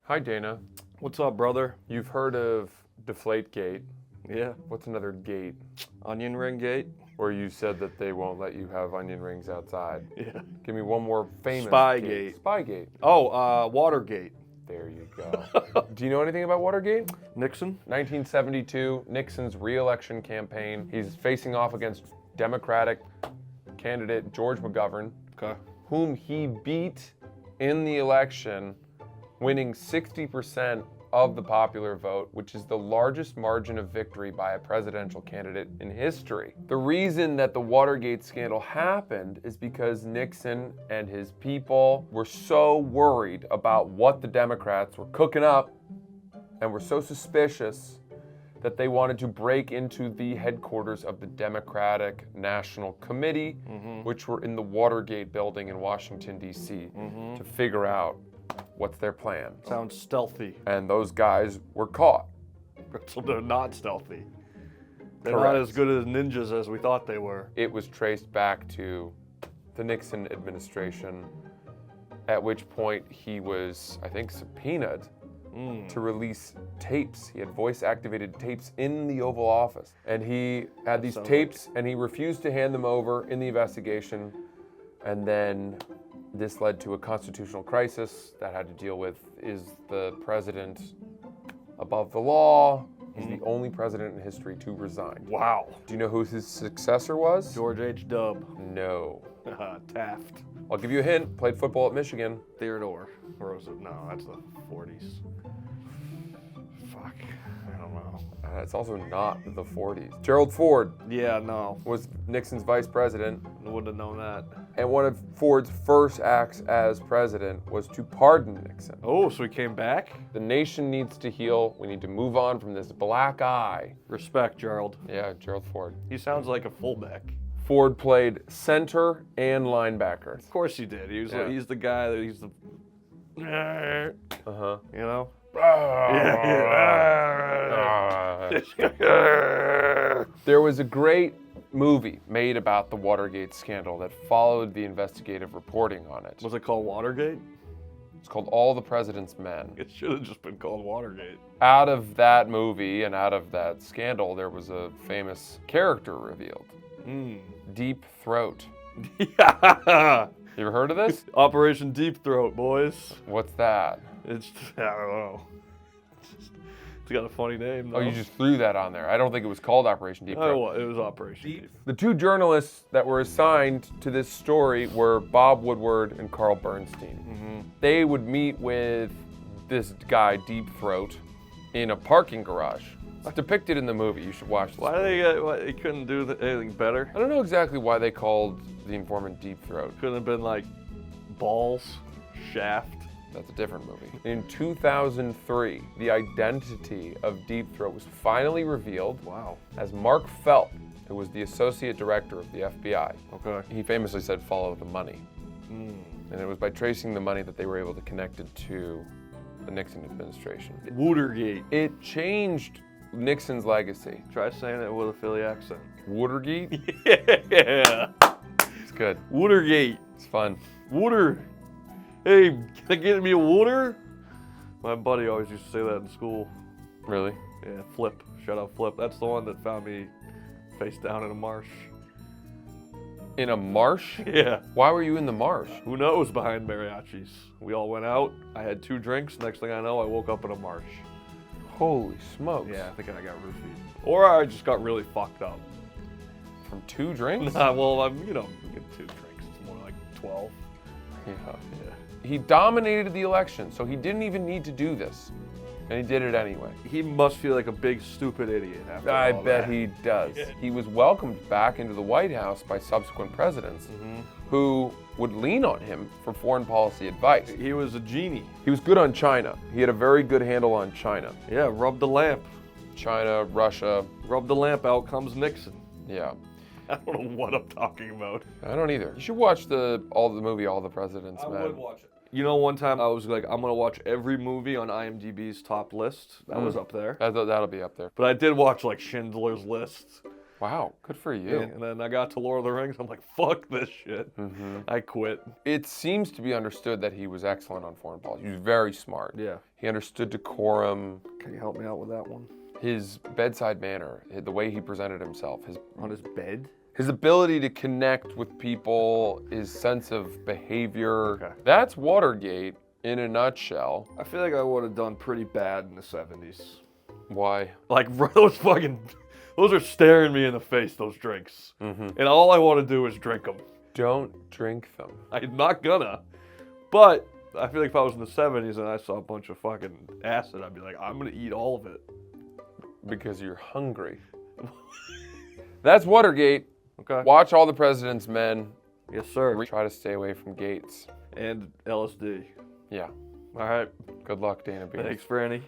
Hi, Dana. What's up, brother? You've heard of Deflategate. Yeah. What's another gate? Onion ring gate? Where you said that they won't let you have onion rings outside. Yeah. Give me one more famous Spygate. gate. Spygate. Oh, Watergate. There you go. Do you know anything about Watergate? Nixon? 1972, Nixon's re-election campaign. He's facing off against Democratic candidate George McGovern, whom he beat in the election, winning 60% of the popular vote, which is the largest margin of victory by a presidential candidate in history. The reason that the Watergate scandal happened is because Nixon and his people were so worried about what the Democrats were cooking up and were so suspicious that they wanted to break into the headquarters of the Democratic National Committee, which were in the Watergate building in Washington, D.C., to figure out what's their plan. Sounds stealthy. And those guys were caught. So they're not stealthy. They're Correct. not as good as ninjas as we thought they were. It was traced back to the Nixon administration, at which point he was, I think, subpoenaed to release tapes. He had voice-activated tapes in the Oval Office. And he had these tapes, and he refused to hand them over in the investigation. And then this led to a constitutional crisis that had to deal with, is the president above the law? He's the only president in history to resign. Wow. Do you know who his successor was? George H. Dub. No. Taft. I'll give you a hint. Played football at Michigan. Theodore. Or was it? No, that's the 40s. Fuck. I don't know. It's also not the 40s. Gerald Ford Yeah, no. was Nixon's vice president. I wouldn't have known that. And one of Ford's first acts as president was to pardon Nixon. Oh, so he came back? The nation needs to heal. We need to move on from this black eye. Respect, Gerald. Yeah, Gerald Ford. He sounds like a fullback. Ford played center and linebacker. Of course he did. He was Yeah. he's the guy that he's the Uh-huh. you know? There was a great movie made about the Watergate scandal that followed the investigative reporting on it. Was it called Watergate? It's called All the President's Men. It should have just been called Watergate. Out of that movie and out of that scandal, there was a famous character revealed. Deep Throat. Yeah. You ever heard of this? Operation Deep Throat, boys. What's that? It's I don't know. It's got a funny name, though. Oh, you just threw that on there. I don't think it was called Operation Deep Throat. Oh, it was Operation Deep. The two journalists that were assigned to this story were Bob Woodward and Carl Bernstein. They would meet with this guy, Deep Throat, in a parking garage. It's depicted in the movie. You should watch this. Why they couldn't do anything better? I don't know exactly why they called the informant Deep Throat. Couldn't have been like Balls, Shaft. That's a different movie. In 2003, the identity of Deep Throat was finally revealed. Wow. As Mark Felt, who was the associate director of the FBI. Okay. He famously said, "Follow the money." And it was by tracing the money that they were able to connect it to the Nixon administration. Watergate. It changed Nixon's legacy. Try saying it with a Philly accent. Watergate? Yeah. It's good. Watergate. It's fun. Water. Hey, can I get me a water? My buddy always used to say that in school. Really? Yeah, Flip. Shout out Flip. That's the one that found me face down in a marsh. In a marsh? Yeah. Why were you in the marsh? Who knows behind mariachis? We all went out. I had 2 drinks. Next thing I know, I woke up in a marsh. Holy smokes. Yeah, I think I got roofied. Or I just got really fucked up. From 2 drinks? Well, you get 2 drinks. It's more like 12. Yeah. Yeah. He dominated the election, so he didn't even need to do this. And he did it anyway. He must feel like a big stupid idiot after I all bet that. he does. Yeah. He was welcomed back into the White House by subsequent presidents who would lean on him for foreign policy advice. He was a genie. He was good on China. He had a very good handle on China. Yeah, rub the lamp. China, Russia. Rub the lamp, out comes Nixon. Yeah. I don't know what I'm talking about. I don't either. You should watch the movie All the President's Men. watch it. You know, one time I was like, I'm going to watch every movie on IMDb's top list. That was up there. That'll be up there. But I did watch like Schindler's List Wow, good for you. And then I got to Lord of the Rings. I'm like, fuck this shit. I quit. It seems to be understood that he was excellent on foreign policy. He was very smart. Yeah. He understood decorum, Can you help me out with that one? his bedside manner, the way he presented himself, On his bed? his ability to connect with people, his sense of behavior. Okay. That's Watergate in a nutshell. I feel like I would have done pretty bad in the 70s. Why? Like, those are staring me in the face, those drinks. And all I want to do is drink them. Don't drink them. I'm not gonna. But I feel like if I was in the 70s and I saw a bunch of fucking acid, I'd be like, I'm gonna eat all of it. Because you're hungry. That's Watergate. Okay. Watch All the President's Men. Yes, sir. Try to stay away from Gates. And LSD. Yeah. All right. Good luck, Dana Beers. Thanks, Franny.